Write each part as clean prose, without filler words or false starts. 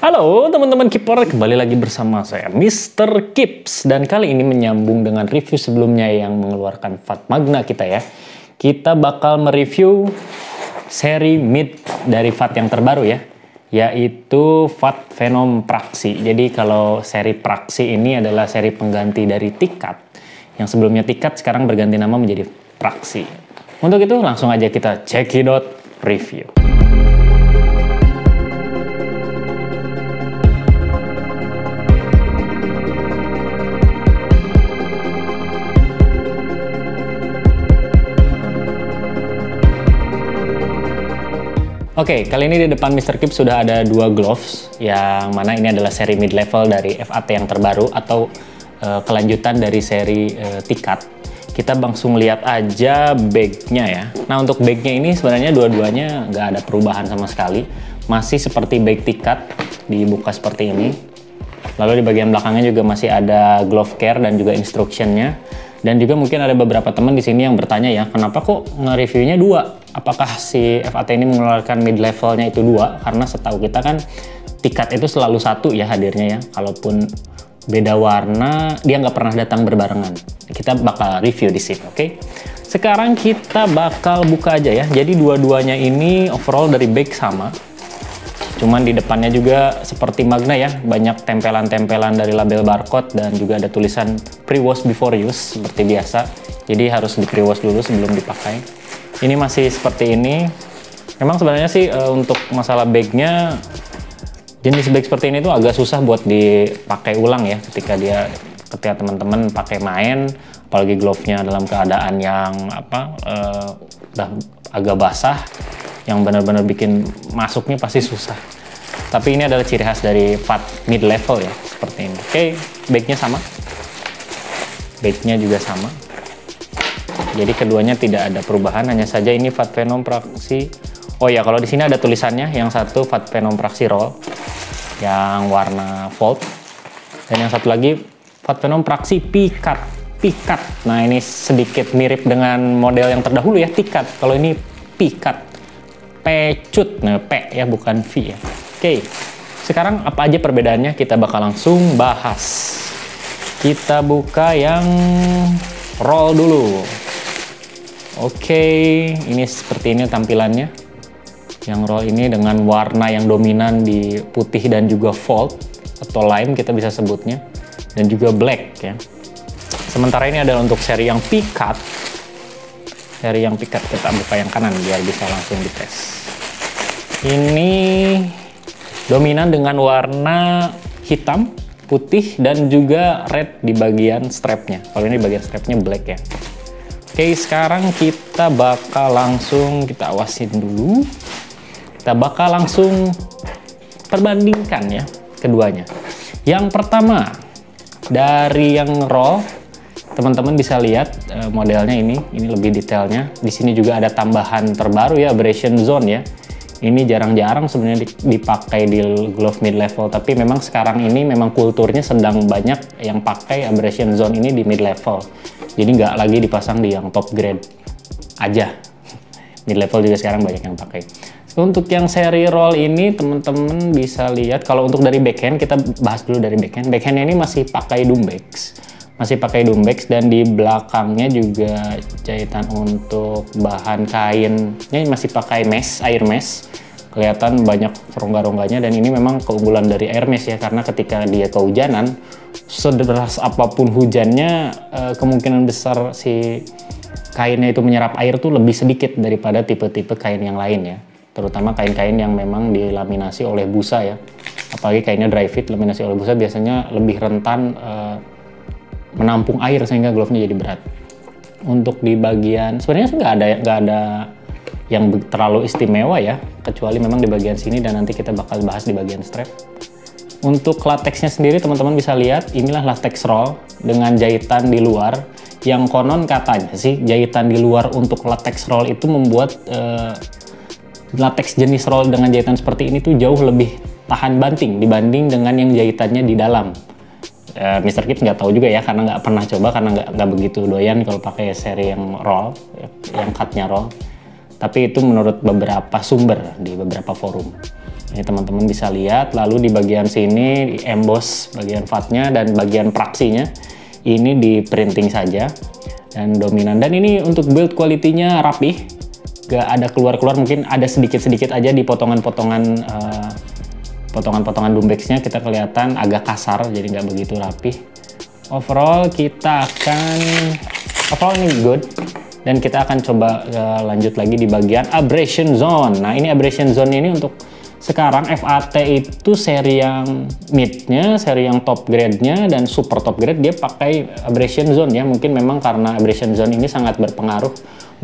Halo teman-teman Keeper, kembali lagi bersama saya Mr. Kips. Dan kali ini menyambung dengan review sebelumnya yang mengeluarkan VAT Magna kita ya. Kita bakal mereview seri mid dari VAT yang terbaru ya, yaitu VAT Venom Praxi. Jadi kalau seri Praxi ini adalah seri pengganti dari Tikat. Yang sebelumnya Tikat sekarang berganti nama menjadi Praxi. Untuk itu langsung aja kita cekidot review. Oke, kali ini di depan Mr. Kip sudah ada dua gloves, yang mana ini adalah seri mid level dari FAT yang terbaru atau kelanjutan dari seri Tikat. Kita langsung lihat aja bagnya ya. Nah, untuk bagnya ini sebenarnya dua-duanya nggak ada perubahan sama sekali. Masih seperti bag Tikat, dibuka seperti ini. Lalu di bagian belakangnya juga masih ada glove care dan juga instructionnya. Dan juga mungkin ada beberapa teman di sini yang bertanya ya, kenapa kok nge-reviewnya dua? Apakah si FAT ini mengeluarkan mid levelnya itu dua? Karena setahu kita kan Tikat itu selalu satu ya hadirnya ya. Kalaupun beda warna, dia nggak pernah datang berbarengan. Kita bakal review di sini, oke? Sekarang kita bakal buka aja ya. Jadi dua-duanya ini overall dari bag sama. Cuman di depannya juga seperti Magna ya, banyak tempelan-tempelan dari label barcode dan juga ada tulisan pre-wash before use seperti biasa. Jadi harus di pre-wash dulu sebelum dipakai. Ini masih seperti ini. Memang sebenarnya sih untuk masalah bagnya, jenis bag seperti ini tuh agak susah buat dipakai ulang ya ketika teman-teman pakai main, apalagi glove-nya dalam keadaan yang udah agak basah, yang benar-benar bikin masuknya pasti susah. Tapi ini adalah ciri khas dari VAT mid level ya, seperti ini. Oke, bagnya sama. Bagnya juga sama. Jadi keduanya tidak ada perubahan, hanya saja ini VAT Venom Praxi. Oh ya, kalau di sini ada tulisannya, yang satu VAT Venom Praxi Roll, yang warna Volt. Dan yang satu lagi VAT Venom Praxi Pikat. Nah, ini sedikit mirip dengan model yang terdahulu ya, Tikat. Kalau ini Pikat. Pecut, nah P ya bukan V ya. Oke, sekarang apa aja perbedaannya kita bakal langsung bahas. Kita buka yang roll dulu. Oke, ini seperti ini tampilannya. Yang roll ini dengan warna yang dominan di putih dan juga Volt atau lime kita bisa sebutnya, dan juga black ya. Sementara ini adalah untuk seri yang Pikat. Seri yang Pikat kita buka yang kanan biar bisa langsung dites. Ini dominan dengan warna hitam, putih, dan juga red di bagian strapnya. Kalau ini bagian strapnya black ya. Oke, sekarang kita bakal langsung, kita awasin dulu. Kita bakal langsung perbandingkan ya keduanya. Yang pertama, dari yang roll, teman-teman bisa lihat modelnya ini lebih detailnya. Di sini juga ada tambahan terbaru ya, abrasion zone ya. Ini jarang-jarang sebenarnya dipakai di glove mid level, tapi memang sekarang ini memang kulturnya sedang banyak yang pakai abrasion zone ini di mid level. Jadi nggak lagi dipasang di yang top grade aja. Mid level juga sekarang banyak yang pakai. Untuk yang seri roll ini teman-teman bisa lihat, kalau untuk dari backhand kita bahas dulu dari backhand. Backhandnya ini masih pakai Dumbex. Dan di belakangnya juga jahitan untuk bahan kainnya masih pakai mesh, air mesh. Kelihatan banyak rongga-rongganya, dan ini memang keunggulan dari air mesh ya, karena ketika dia kehujanan, sederas apapun hujannya, kemungkinan besar si kainnya itu menyerap air tuh lebih sedikit daripada tipe-tipe kain yang lain ya. Terutama kain-kain yang memang dilaminasi oleh busa ya. Apalagi kainnya dry fit, laminasi oleh busa biasanya lebih rentan menampung air sehingga glove-nya jadi berat. Untuk di bagian sebenarnya sih nggak ada yang terlalu istimewa ya, kecuali memang di bagian sini, dan nanti kita bakal bahas di bagian strap. Untuk latexnya sendiri teman-teman bisa lihat, inilah latex roll dengan jahitan di luar, yang konon katanya sih jahitan di luar untuk latex roll itu membuat latex jenis roll dengan jahitan seperti ini tuh jauh lebih tahan banting dibanding dengan yang jahitannya di dalam. Mr. Kips nggak tahu juga ya, karena nggak pernah coba, karena nggak begitu doyan kalau pakai seri yang roll, yang cutnya roll. Tapi itu menurut beberapa sumber di beberapa forum. Ini teman-teman bisa lihat, lalu di bagian sini di emboss bagian fatnya dan bagian praksinya ini di printing saja dan dominan. Dan ini untuk build quality-nya rapih, gak ada keluar-keluar, mungkin ada sedikit-sedikit aja di potongan-potongan potongan-potongan dumbbell-nya kita kelihatan agak kasar, jadi nggak begitu rapih. Overall ini good. Dan kita akan coba lanjut lagi di bagian abrasion zone. Nah, ini abrasion zone ini untuk sekarang FAT itu seri yang mid-nya, seri yang top grade-nya, dan super top grade dia pakai abrasion zone ya. Mungkin memang karena abrasion zone ini sangat berpengaruh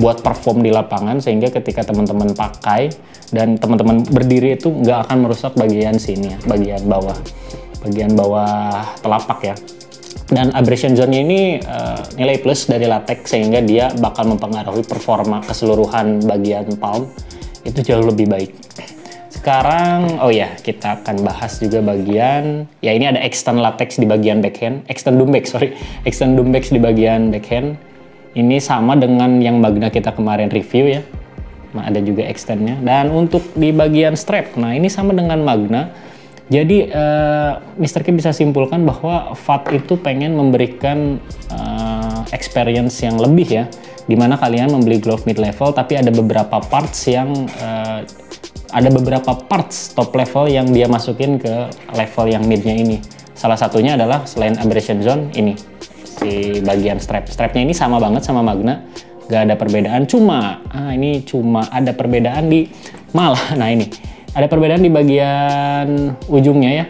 buat perform di lapangan, sehingga ketika teman-teman pakai dan teman-teman berdiri itu nggak akan merusak bagian sini ya, bagian bawah telapak ya. Dan abrasion zone ini nilai plus dari latex, sehingga dia bakal mempengaruhi performa keseluruhan bagian palm itu jauh lebih baik. Sekarang, kita akan bahas juga bagian, ya ini ada extend latex di bagian backhand, extend dumbbell di bagian backhand. Ini sama dengan yang Magna kita kemarin review ya, nah, ada juga extendnya. Dan untuk di bagian strap, nah ini sama dengan Magna. Jadi Mr. Kip bisa simpulkan bahwa FAT itu pengen memberikan experience yang lebih ya, dimana kalian membeli glove mid level, tapi ada beberapa parts top level yang dia masukin ke level yang midnya ini. Salah satunya adalah selain abrasion zone ini, si bagian strapnya ini sama banget sama Magna, gak ada perbedaan. Cuma ada perbedaan ada perbedaan di bagian ujungnya ya.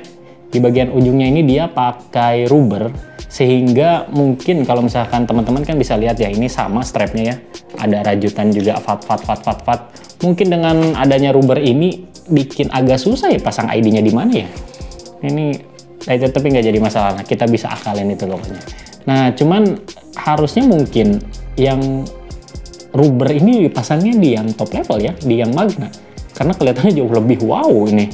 Di bagian ujungnya ini dia pakai rubber, sehingga mungkin kalau misalkan teman-teman kan bisa lihat ya, ini sama strapnya ya, ada rajutan juga fat. Mungkin dengan adanya rubber ini bikin agak susah ya pasang ID-nya di mana ya. Ini tapi nggak jadi masalah, nah, kita bisa akalin itu pokoknya. Nah, cuman harusnya mungkin yang rubber ini dipasangnya di yang top level ya, di yang Magna, karena kelihatannya jauh lebih wow ini.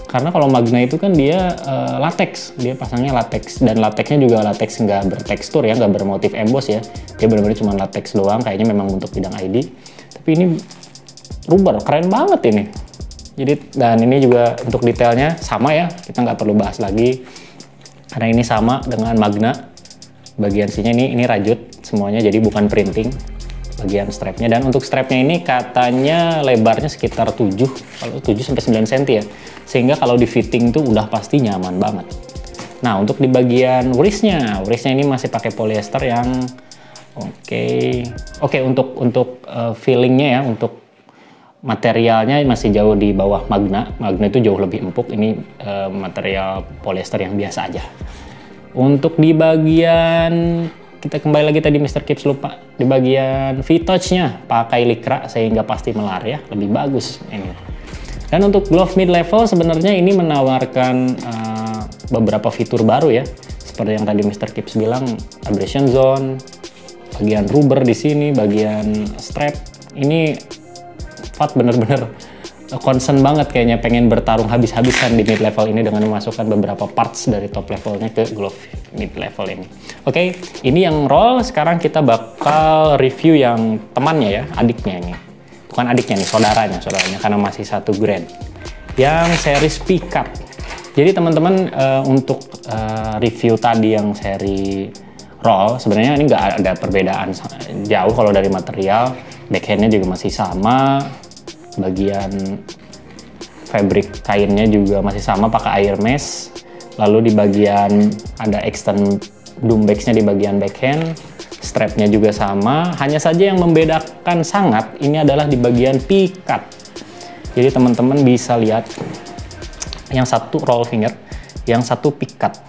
Karena kalau Magna itu kan dia latex, dia pasangnya latex, dan latexnya juga latex nggak bertekstur ya, nggak bermotif emboss ya, dia benar-benar cuma latex doang, kayaknya memang untuk bidang ID. Tapi ini rubber, keren banget ini. Jadi, dan ini juga untuk detailnya sama ya, kita nggak perlu bahas lagi karena ini sama dengan Magna. Bagian sininya ini rajut semuanya, jadi bukan printing bagian strapnya. Dan untuk strapnya ini katanya lebarnya sekitar 7-9 cm ya, sehingga kalau di fitting tuh udah pasti nyaman banget. Nah, untuk di bagian wristnya ini masih pakai polyester yang oke. Untuk feelingnya ya, untuk materialnya masih jauh di bawah Magna. Magna itu jauh lebih empuk, ini material polyester yang biasa aja. Untuk di bagian, kita kembali lagi tadi Mr. Kips lupa, di bagian V-touch-nya pakai Lycra, sehingga pasti melar ya, lebih bagus ini. Dan untuk glove mid level sebenarnya ini menawarkan beberapa fitur baru ya, seperti yang tadi Mr. Kips bilang, abrasion zone, bagian rubber di sini, bagian strap. Ini FAT bener-bener concern banget kayaknya, pengen bertarung habis-habisan di mid level ini dengan memasukkan beberapa parts dari top levelnya ke glove mid level ini. Oke, ini yang roll. Sekarang kita bakal review yang temannya ya, adiknya ini. Bukan adiknya nih, saudaranya karena masih satu grade. Yang series Pikat. Jadi teman-teman untuk review tadi yang seri roll, sebenarnya ini nggak ada perbedaan jauh kalau dari material. Backhandnya juga masih sama. Bagian fabric kainnya juga masih sama, pakai air mesh. Lalu di bagian ada extend dumbbell-nya di bagian backhand, strapnya juga sama. Hanya saja yang membedakan sangat ini adalah di bagian pikat. Jadi teman-teman bisa lihat, yang satu roll finger, yang satu pikat.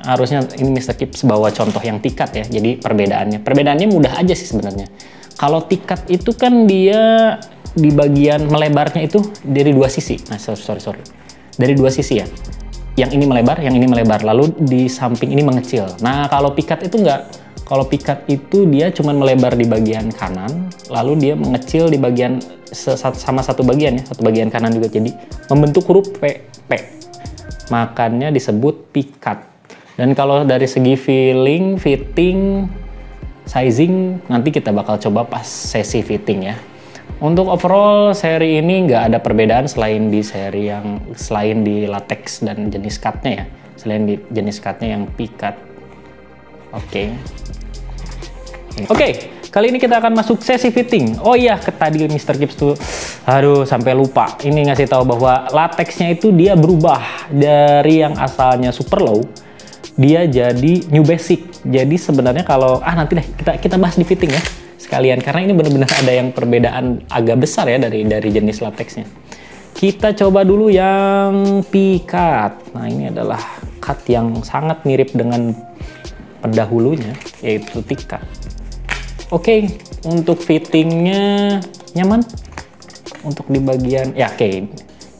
Harusnya ini Mr. Kips bawa contoh yang tikat ya. Jadi perbedaannya mudah aja sih sebenarnya. Kalau tikat itu kan dia di bagian melebarnya itu dari dua sisi. Nah, sorry. Dari dua sisi ya. Yang ini melebar, lalu di samping ini mengecil. Nah, kalau pikat itu enggak. Kalau pikat itu dia cuma melebar di bagian kanan, lalu dia mengecil di bagian sama satu bagian ya, satu bagian kanan juga. Jadi membentuk huruf P. Makanya disebut pikat. Dan kalau dari segi feeling, fitting, sizing, nanti kita bakal coba pas sesi fitting ya. Untuk overall seri ini nggak ada perbedaan selain di latex dan jenis cutnya ya, selain di jenis cutnya yang pikat. Oke, kali ini kita akan masuk sesi fitting. Oh iya, tadi Mr. Gibbs tuh, aduh sampai lupa. Ini ngasih tahu bahwa latexnya itu dia berubah dari yang asalnya super low, dia jadi new basic. Jadi sebenarnya kalau nanti deh kita bahas di fitting ya sekalian, karena ini benar-benar ada yang perbedaan agak besar ya dari jenis latexnya. Kita coba dulu yang pikat. Nah ini adalah cut yang sangat mirip dengan pendahulunya, yaitu tikat. Oke, untuk fittingnya nyaman. Untuk di bagian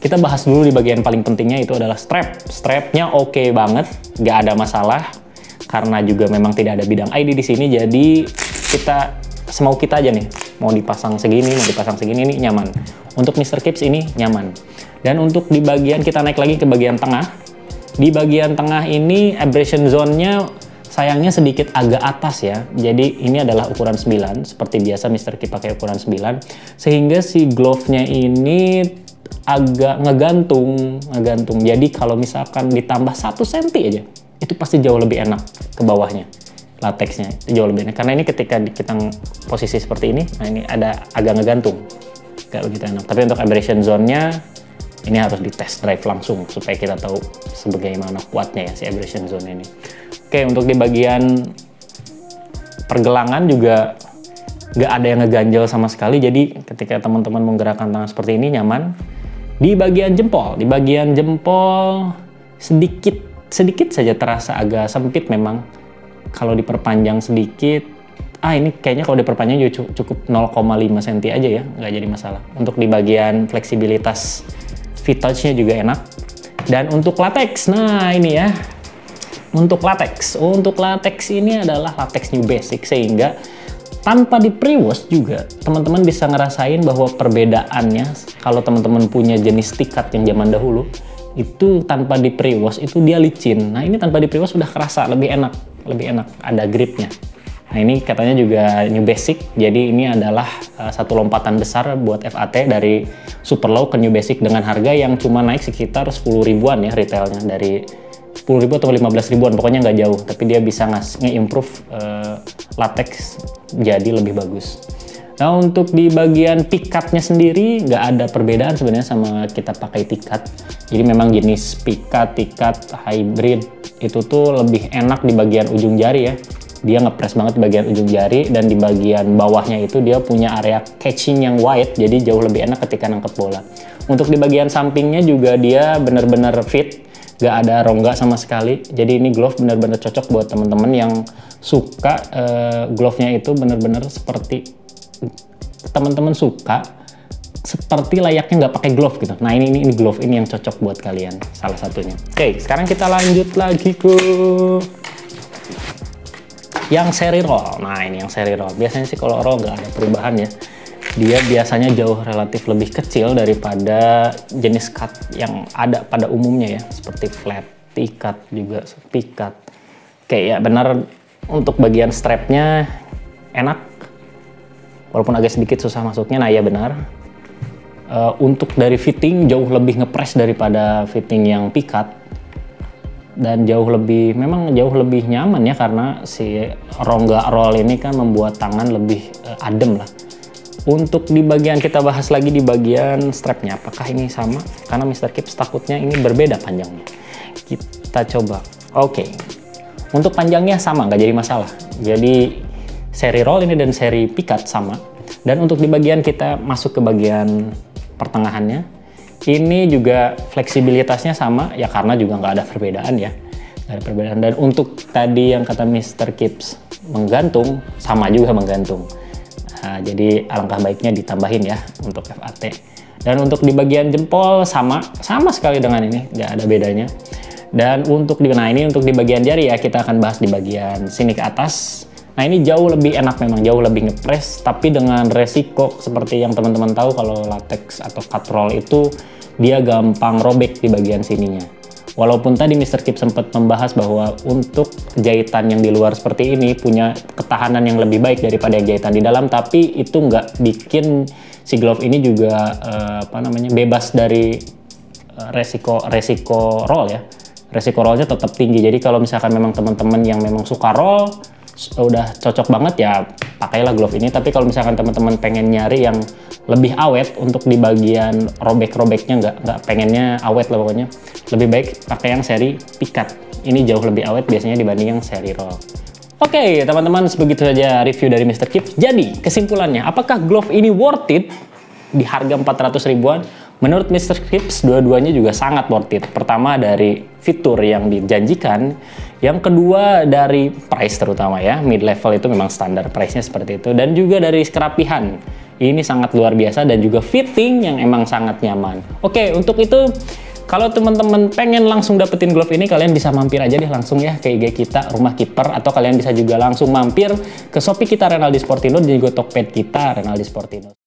kita bahas dulu di bagian paling pentingnya, itu adalah strap. Strapnya oke banget, nggak ada masalah karena juga memang tidak ada bidang ID di sini. Jadi kita semau kita aja nih, mau dipasang segini, ini nyaman. Untuk Mr. Gibbs ini nyaman. Dan untuk di bagian, kita naik lagi ke bagian tengah. Di bagian tengah ini abrasion zone-nya sayangnya sedikit agak atas ya. Jadi ini adalah ukuran 9, seperti biasa Mr. Gibbs pakai ukuran 9, sehingga si glove-nya ini agak ngegantung. Jadi kalau misalkan ditambah 1 cm aja, itu pasti jauh lebih enak ke bawahnya. Latexnya itu jauh lebih enak, karena ini ketika kita posisi seperti ini, nah ini ada agak ngegantung, gak begitu enak. Tapi untuk abrasion zone-nya ini harus di test drive langsung supaya kita tahu sebagaimana kuatnya ya si abrasion zone ini. Oke, untuk di bagian pergelangan juga nggak ada yang ngeganjel sama sekali, jadi ketika teman-teman menggerakkan tangan seperti ini nyaman. Di bagian jempol sedikit saja terasa agak sempit memang. Kalau diperpanjang sedikit, ini kayaknya kalau diperpanjang juga cukup 0,5 cm aja ya, nggak jadi masalah. Untuk di bagian fleksibilitas V-touch-nya juga enak. Dan untuk latex, nah ini ya, untuk latex ini adalah latex new basic, sehingga tanpa di pre-wash juga teman-teman bisa ngerasain bahwa perbedaannya. Kalau teman-teman punya jenis tikat yang zaman dahulu, itu tanpa di pre-wash itu dia licin. Nah ini tanpa di pre-wash sudah kerasa lebih enak, ada gripnya. Nah ini katanya juga new basic, jadi ini adalah satu lompatan besar buat FAT dari super low ke new basic dengan harga yang cuma naik sekitar 10 ribuan ya retailnya, dari 10 ribu atau 15 ribuan, pokoknya nggak jauh, tapi dia bisa nge-improve latex jadi lebih bagus. Nah untuk di bagian pikatnya sendiri nggak ada perbedaan sebenarnya sama kita pakai tikat. Jadi memang jenis tikat hybrid itu tuh lebih enak di bagian ujung jari ya. Dia ngepres banget di bagian ujung jari, dan di bagian bawahnya itu dia punya area catching yang wide, jadi jauh lebih enak ketika nangkep bola. Untuk di bagian sampingnya juga dia benar-benar fit, nggak ada rongga sama sekali. Jadi ini glove benar-benar cocok buat teman-teman yang suka glove-nya itu benar-benar seperti teman-teman suka seperti layaknya nggak pakai glove gitu. Nah ini glove ini yang cocok buat kalian, salah satunya. Oke, sekarang kita lanjut lagi ke yang seri roll. Nah ini yang seri roll. Biasanya sih kalau roll nggak ada perubahan ya. Dia biasanya jauh relatif lebih kecil daripada jenis cut yang ada pada umumnya ya, seperti flat, T-cut juga, P-cut. Oke ya benar, untuk bagian strapnya enak, walaupun agak sedikit susah masuknya. Nah ya benar. Untuk dari fitting jauh lebih ngepres daripada fitting yang P-cut, dan memang jauh lebih nyaman ya, karena si rongga roll ini kan membuat tangan lebih adem lah. Untuk di bagian, kita bahas lagi di bagian strapnya, apakah ini sama? Karena Mr. Gibbs takutnya ini berbeda panjangnya. Kita coba. Oke. Untuk panjangnya sama, nggak jadi masalah. Jadi seri roll ini dan seri pikat sama. Dan untuk di bagian, kita masuk ke bagian pertengahannya, ini juga fleksibilitasnya sama ya, karena juga nggak ada perbedaan ya. Nggak ada perbedaan. Dan untuk tadi yang kata Mr. Gibbs menggantung, sama juga menggantung. Nah, jadi alangkah baiknya ditambahin ya untuk FAT. Dan untuk di bagian jempol sama sekali dengan ini, nggak ada bedanya. Dan untuk untuk di bagian jari ya, kita akan bahas di bagian sini ke atas. Nah ini jauh lebih enak, memang jauh lebih ngepres, tapi dengan resiko seperti yang teman-teman tahu, kalau latex atau cut roll itu dia gampang robek di bagian sininya. Walaupun tadi Mr. Gibbs sempat membahas bahwa untuk jahitan yang di luar seperti ini punya ketahanan yang lebih baik daripada yang jahitan di dalam, tapi itu nggak bikin si glove ini juga bebas dari resiko roll ya. Resiko rollnya tetap tinggi. Jadi kalau misalkan memang teman-teman yang memang suka roll, udah cocok banget ya pakailah glove ini. Tapi kalau misalkan teman-teman pengen nyari yang lebih awet untuk di bagian robek-robeknya, nggak pengennya awet lah pokoknya, lebih baik pakai yang seri pikat. Ini jauh lebih awet biasanya dibanding yang seri roll. Oke, teman-teman, sebegitu saja review dari Mr. Kipps. Jadi, kesimpulannya, apakah glove ini worth it di harga 400 ribuan? Menurut Mr. Kipps, dua-duanya juga sangat worth it. Pertama, dari fitur yang dijanjikan. Yang kedua, dari price terutama ya. Mid-level itu memang standar price-nya seperti itu. Dan juga dari kerapihan. Ini sangat luar biasa dan juga fitting yang emang sangat nyaman. Oke, untuk itu, kalau teman-teman pengen langsung dapetin glove ini, kalian bisa mampir aja deh langsung ya ke IG kita, Rumah Kiper, atau kalian bisa juga langsung mampir ke Shopee kita, Renaldi Sportindo, dan juga Tokped kita, Renaldi Sportindo.